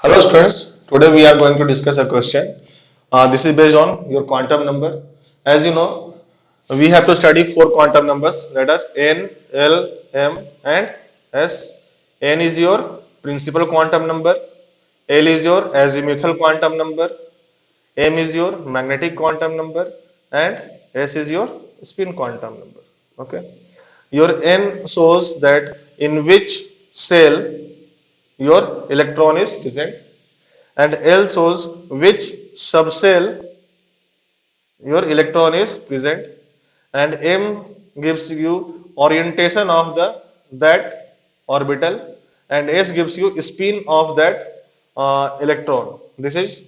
Hello students, today we are going to discuss a question. This is based on your quantum number. As you know, we have to study four quantum numbers, that is n, l, m and s. N is your principal quantum number, l is your azimuthal quantum number, m is your magnetic quantum number and s is your spin quantum number. Okay. Your n shows that in which cell your electron is present, and L shows which subcell your electron is present, and M gives you orientation of the that orbital, and S gives you spin of that electron. This is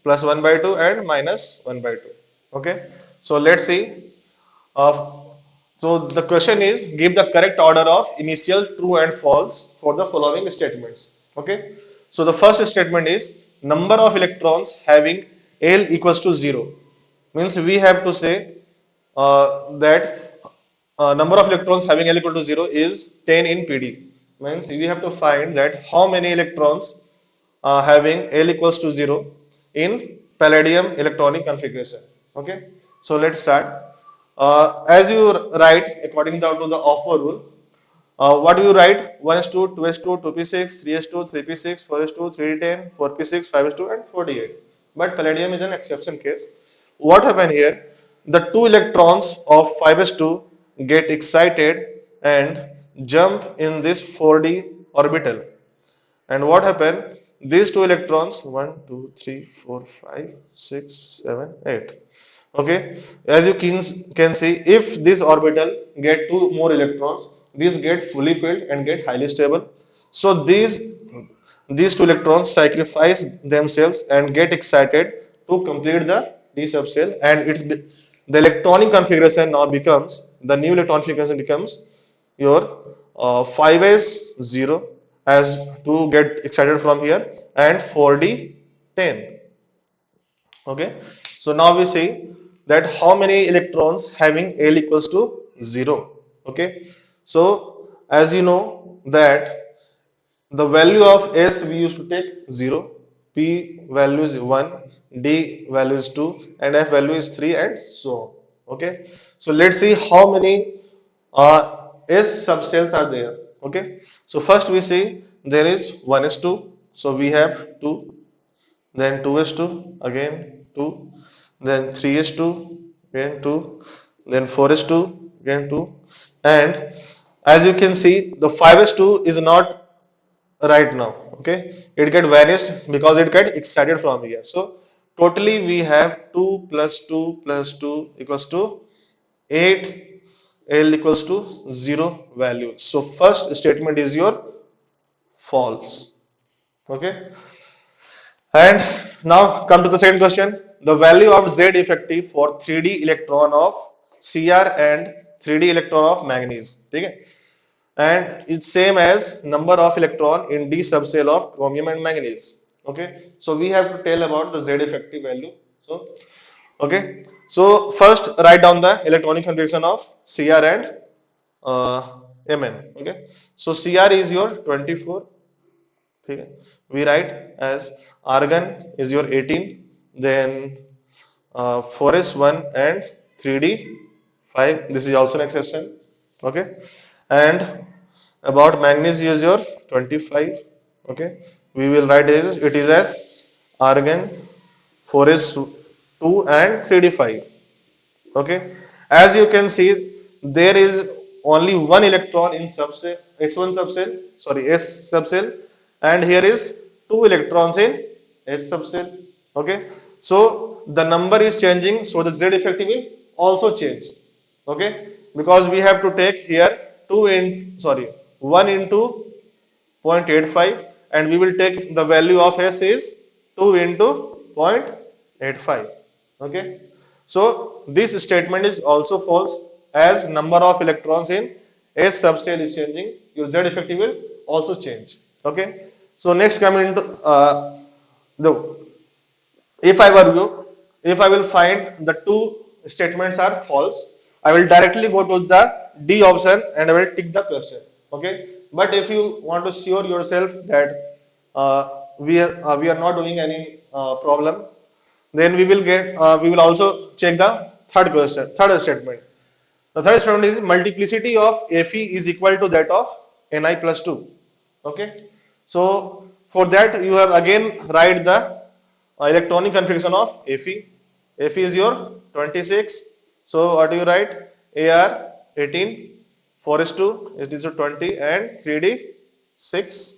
plus 1 by 2 and minus 1 by 2. Okay, so let's see. uh, so the question is, give the correct order of initial true and false for the following statements. Okay. So the first statement is number of electrons having L equals to 0. Means we have to say that number of electrons having L equal to 0 is 10 in PD. Means we have to find that how many electrons having L equals to 0 in palladium electronic configuration. Okay. So let's start. As you write according to the offer rule, what do you write? 1s2, 2s2, 2p6, 3s2, 3p6, 4s2, 3d10, 4p6, 5s2 and 48. But palladium is an exception case. What happened here? The two electrons of 5s2 get excited and jump in this 4d orbital. And what happened? These two electrons, 1, 2, 3, 4, 5, 6, 7, 8. Okay, as you can see, if this orbital get two more electrons, these get fully filled and get highly stable. So these two electrons sacrifice themselves and get excited to complete the d subcell, and the electronic configuration now becomes, the new electronic configuration becomes your 5s 0 as to get excited from here, and 4d 10. Okay, so now we see that how many electrons having L equals to 0. Okay, so as you know that the value of S we used to take 0, P value is 1, D value is 2 and F value is 3 and so on. Okay, so let's see how many S subcells are there. Okay, so first we see there is 1s2, so we have 2, then 2s2 again 2, then 3s2 again 2, then 4s2 again 2, and as you can see the 5s2 is not right now. Okay, it get vanished because it get excited from here. So totally we have 2 plus 2 plus 2 equals to 8, L equals to 0 value. So first statement is your false. Okay, and now come to the second question. The value of Z effective for 3D electron of Cr and 3D electron of manganese. Okay? And it's same as number of electron in D subcell of chromium and manganese. Okay? So we have to tell about the Z effective value. So okay. So first write down the electronic configuration of Cr and Mn. Okay. So Cr is your 24. Okay. We write as argon is your 18, then forest 1 and 3d 5. This is also an exception. Okay, and about manganese is your 25. Okay, we will write it is as argon forest 2 and 3d 5. Okay, as you can see, there is only one electron in subcell S1 subcell, sorry, S subcell, and here is two electrons in H subcell. Okay, so the number is changing, so the Z effective will also change. Okay, because we have to take here 2 in, sorry, 1 into 0.85, and we will take the value of S is 2 into 0.85. Okay, so this statement is also false, as number of electrons in S subcell is changing, your Z effective will also change. Okay, so next coming into the, if I were you, if I will find the two statements are false, I will directly go to the D option and I will tick the question. Okay, but if you want to sure yourself that we are not doing any problem. Then we will also check the third statement. The third statement is multiplicity of Fe is equal to that of Ni plus 2. Okay. So for that you have again write the electronic configuration of Fe. Fe is your 26. So what do you write? Ar 18, 4s2, it is 20, and 3d 6.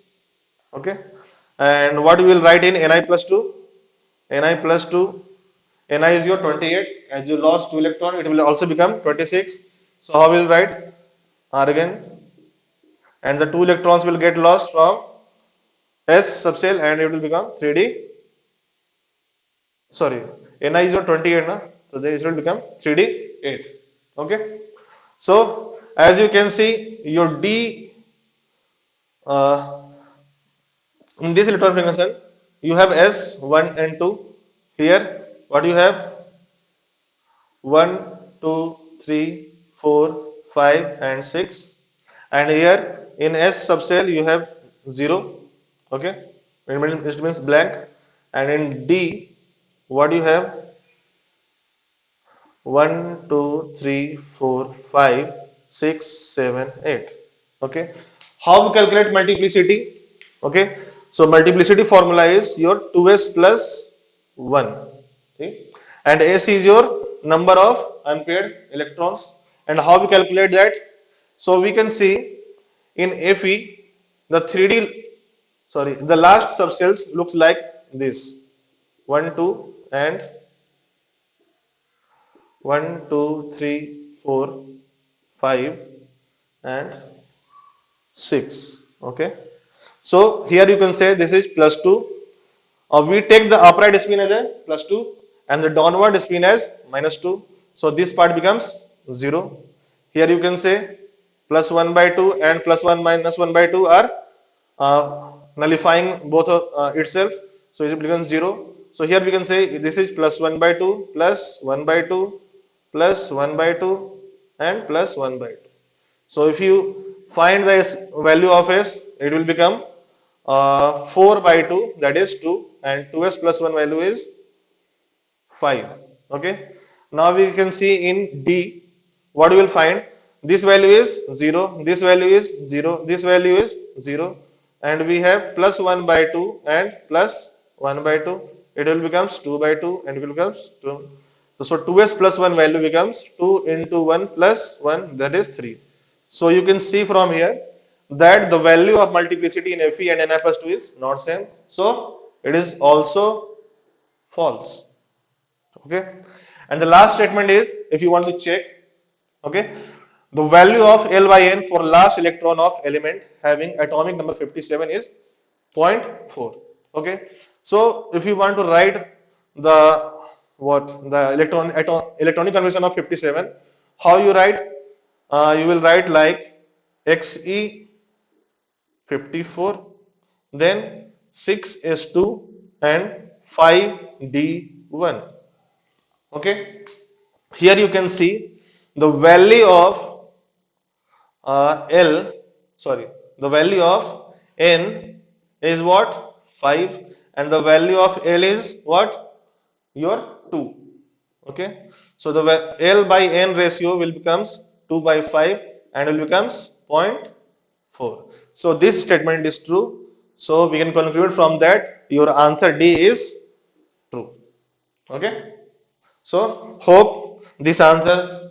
Okay. And what you will write in Ni plus 2? Ni plus 2, Ni is your 28. As you lost 2 electron, it will also become 26. So how will write? Argon, and the 2 electrons will get lost from S subshell and it will become 3d. Sorry, Ni is your 28, na? So this will become 3d 8. Okay. So as you can see, your D in this electron configuration, you have S 1 and 2. Here, what you have? 1, 2, 3, 4, 5, and 6. And here in S subshell you have 0. Okay, it means blank. And in D, what you have? 1, 2, 3, 4, 5, 6, 7, 8. Okay, how we calculate multiplicity? Okay, so multiplicity formula is your 2s plus 1. Okay, and S is your number of unpaired electrons. And how we calculate that? So we can see in Fe the 3D, sorry, the last subcells looks like this: 1, 2, and 1, 2, 3, 4, 5, and 6. Okay, so here you can say this is plus 2. We take the upright spin as a plus 2 and the downward spin as minus 2. So this part becomes 0. Here you can say plus 1 by 2 and plus 1 minus 1 by 2 are nullifying both itself. So it becomes 0. So here we can say this is plus 1 by 2 plus 1 by 2 plus 1 by 2 and plus 1 by 2. So if you find the value of S, it will become 4 by 2, that is 2, and 2s plus 1 value is 5. Okay. Now we can see in D, what you will find? This value is 0, this value is 0, this value is 0, and we have plus 1 by 2 and plus 1 by 2. It will becomes 2 by 2 and it will becomes 2. So 2s plus 1 value becomes 2 into 1 plus 1, that is 3. So you can see from here that the value of multiplicity in Fe and Ni plus 2 is not same. So it is also false. Okay. And the last statement is, if you want to check, okay, the value of L by N for last electron of element having atomic number 57 is 0.4. Okay. So if you want to write the electronic configuration of 57, how you write? You will write like Xe 54, then 6s2 and 5d1. Okay, here you can see the value of the value of N is what? 5, and the value of L is what? Your 2. Okay, so the L by N ratio will becomes 2 by 5 and will becomes 0.4. So this statement is true. So we can conclude from that your answer D is true. Okay. So hope this answer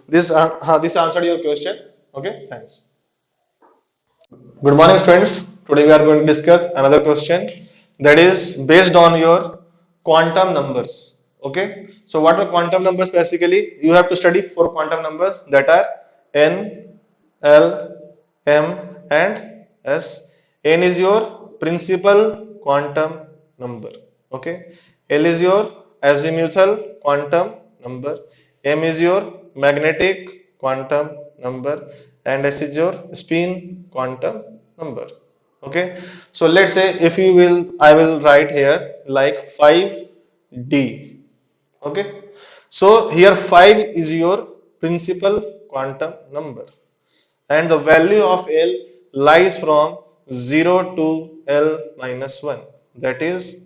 this answered your question. Okay. Thanks. Good morning, students. Today we are going to discuss another question that is based on your quantum numbers. Okay. So what are quantum numbers? Basically, you have to study 4 quantum numbers that are n, l, m, and s. N is your principal quantum number. Okay. L is your azimuthal quantum number. M is your magnetic quantum number, and S is your spin quantum number. Okay. So let's say if you will, I will write here like 5D. Okay. So here 5 is your principal quantum number, and the value of L lies from 0 to L minus 1, that is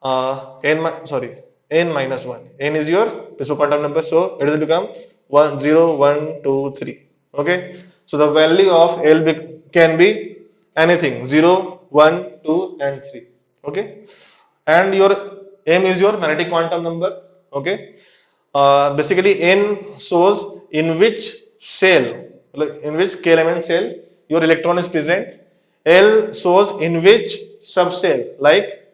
n minus 1. N is your principal quantum number, so it will become 1 0 1 2 3. Okay, so the value of L can be anything 0 1 2 and 3. Okay, and your M is your magnetic quantum number. Okay, basically n shows in which cell, like in which k element cell your electron is present. L shows in which subcell, like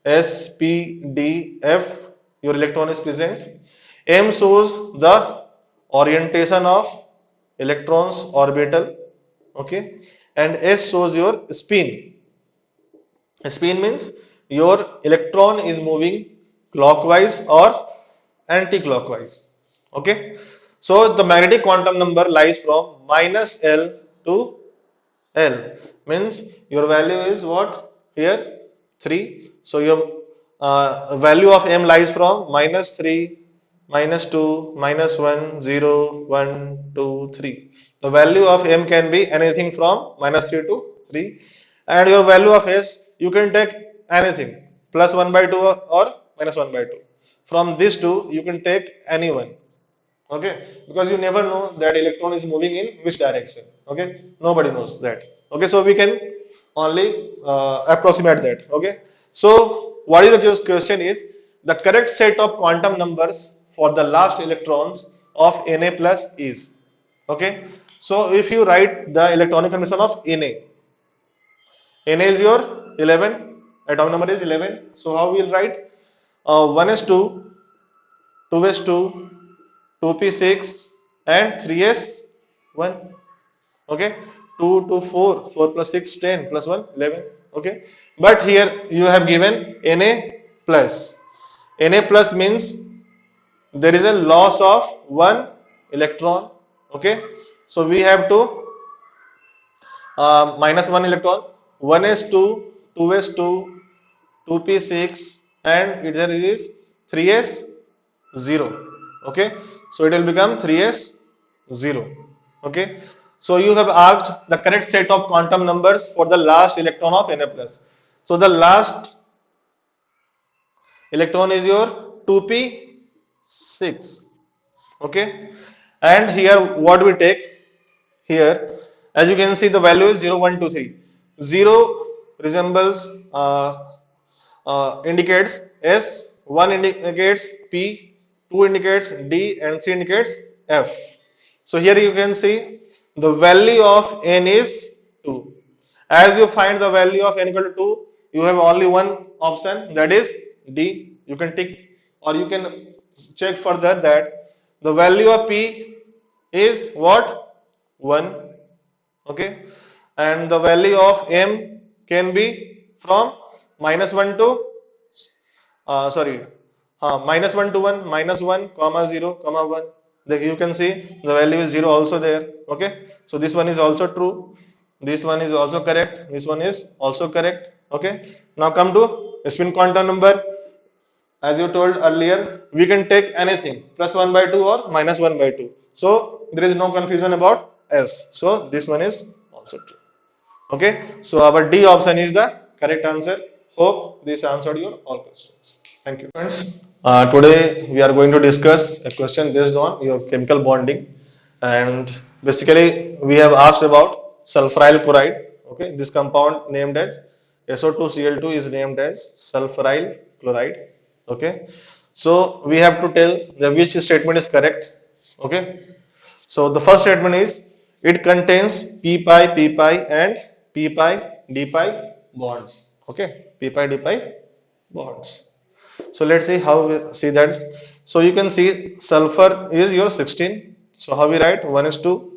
S, P, D, F, your electron is present. M shows the orientation of electrons orbital. Okay, and S shows your spin. Spin means your electron is moving clockwise or anti-clockwise. Okay, so the magnetic quantum number lies from minus L to L, means your value is what here 3. So your value of M lies from minus 3, minus 2, minus 1, 0, 1, 2, 3. The value of M can be anything from minus 3 to 3, and your value of S you can take anything plus 1 by 2 or minus 1 by 2. From these two you can take any one. Okay, because you never know that electron is moving in which direction. Okay, nobody knows that. Okay, so we can only approximate that. Okay, so what is the question is the correct set of quantum numbers for the last electrons of Na plus is. Okay, so if you write the electronic configuration of Na is your 11, atomic number is 11. So how we will write 1s2, 2s2, 2p6 and 3s1. Okay, 2 to 4, 4 plus 6 10 plus 1 11. Okay, but here you have given Na plus. Na plus means there is a loss of one electron. Okay, so we have to minus 1 electron, 1s2, 2s2, 2p6 and there is 3s0. Okay, so it will become 3s0. Okay, so you have asked the correct set of quantum numbers for the last electron of Na plus. So the last electron is your 2p6. Okay, and here what we take here, as you can see the value is 0 1 2 3. 0 resembles indicates S, 1 indicates P, 2 indicates D and 3 indicates F. So here you can see the value of N is 2. As you find the value of N equal to 2, you have only one option, that is D. You can tick, or you can check further that the value of P is what? 1. Okay, and the value of M can be from minus 1 to sorry minus 1 to 1, minus 1 comma 0 comma 1. You can see the value is 0 also there. Okay, so this one is also true, this one is also correct, this one is also correct. Okay, now come to spin quantum number. As you told earlier, we can take anything plus 1 by 2 or minus 1 by 2, so there is no confusion about S, so this one is also true. Okay, so our D option is the correct answer. Hope this answered your all questions. Thank you, friends. Today we are going to discuss a question based on your chemical bonding, and basically we have asked about sulfuryl chloride. Okay, this compound named as SO2Cl2 is named as sulfuryl chloride. Okay, so we have to tell the which statement is correct. Okay, so the first statement is it contains p pi and p pi d pi bonds. Okay, p pi d pi bonds. So let's see how we see that. So you can see sulfur is your 16. So how we write 1s2,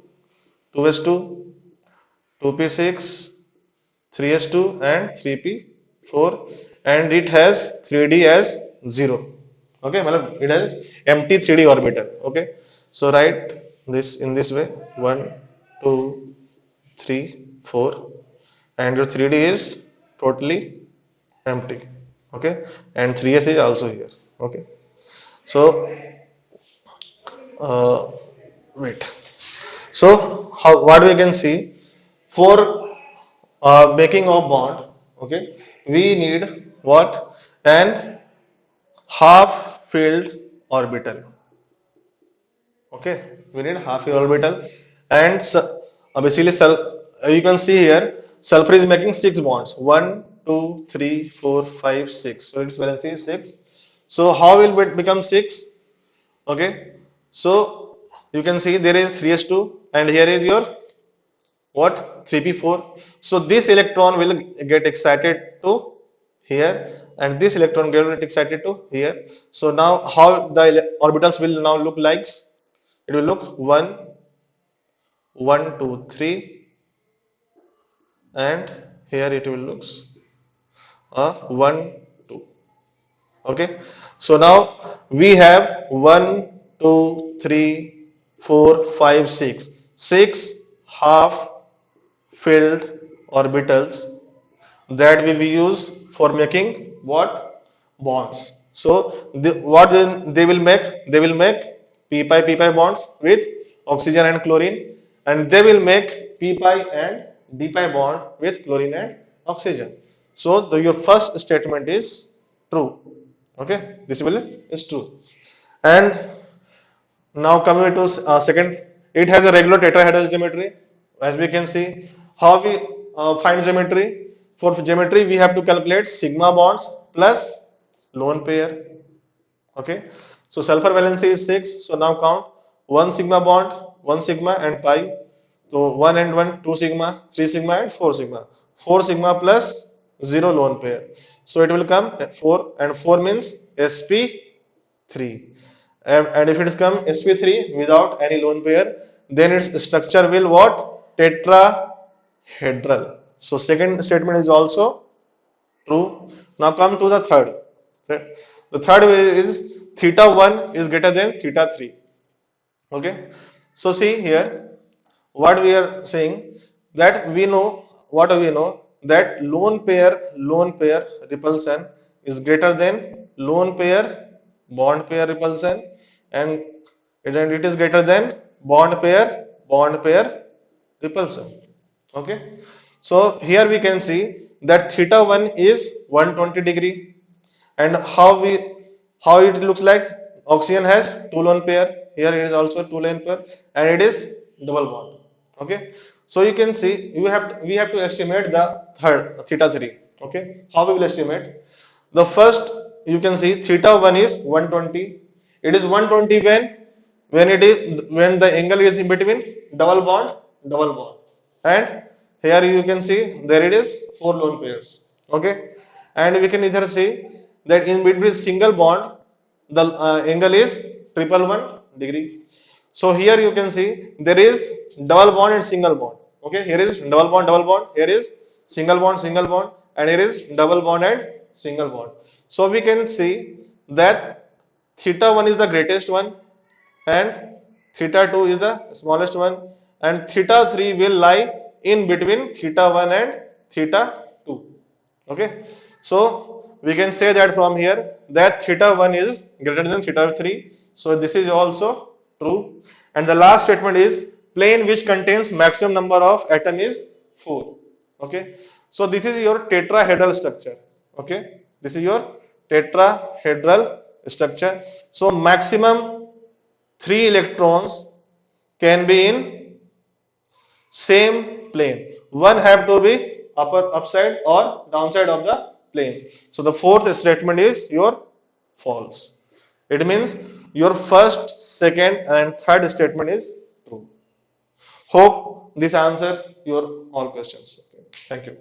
2s2, 2p6, 3s2 and 3p4, and it has 3d as 0. Okay, it has empty 3d orbital. Okay, so write this in this way 1 2 3 4, and your 3d is totally empty. Okay, and 3s is also here. Okay, so uh, wait, so how what we can see for making of bond, okay, we need what? An half filled orbital. Okay, we need half filled orbital, and basically you can see here sulfur is making six bonds. One, two, three, four, five, six. So its valence is six. So how will it become six? Okay, so you can see there is 3s2, and here is your what, 3p4. So this electron will get excited to here, and this electron get excited to here. So now how the orbitals will now look like? It will look 1 1 2 3, and here it will looks 1 2. Okay, so now we have 1 2 3 4 5 6 6 half filled orbitals that we will use for making what, bonds. So what they will make, they will make p pi bonds with oxygen and chlorine, and they will make p pi and d pi bond with chlorine and oxygen. So your first statement is true. Okay, this will is true. And now coming to second, it has a regular tetrahedral geometry. As we can see, how we find geometry. For geometry, we have to calculate sigma bonds plus lone pair. Okay, so sulfur valency is 6. So now count 1 sigma bond, 1 sigma and pi. So 1 and 1, 2 sigma, 3 sigma and 4 sigma. 4 sigma plus 0 lone pair. So it will come 4, and 4 means sp3. And if it is come sp3 without any lone pair, then its structure will what? Tetrahedral. So second statement is also true. Now come to the third. The third way is theta 1 is greater than theta 3. Okay. So see here what we are saying, that we know, what do we know, that lone pair repulsion is greater than lone pair bond pair repulsion, and it is greater than bond pair repulsion. Okay, so here we can see that theta 1 is 120 degree, and how it looks like, oxygen has two lone pair, here it is also two lone pair, and it is double bond. Okay, so you can see we have to estimate the third theta 3. Okay, how we will estimate? The first, you can see theta 1 is 120. It is 120 when the angle is in between double bond, and here you can see there it is four lone pairs. Okay, and we can either see that in between single bond the angle is triple 1 degree. So here you can see there is double bond and single bond. Okay, here is double bond, here is single bond, and here is double bond and single bond. So we can see that theta 1 is the greatest one, and theta 2 is the smallest one, and theta 3 will lie in between theta 1 and theta 2. Okay, so we can say that from here that theta 1 is greater than theta 3. So this is also true. And the last statement is plane which contains maximum number of atom is 4. Okay, so this is your tetrahedral structure. Okay, this is your tetrahedral structure. So maximum 3 electrons can be in same plane. One have to be upside or downside of the plane. So the fourth statement is your false. It means your first, second and third statement is true. Hope this answer your all questions. Okay. Thank you.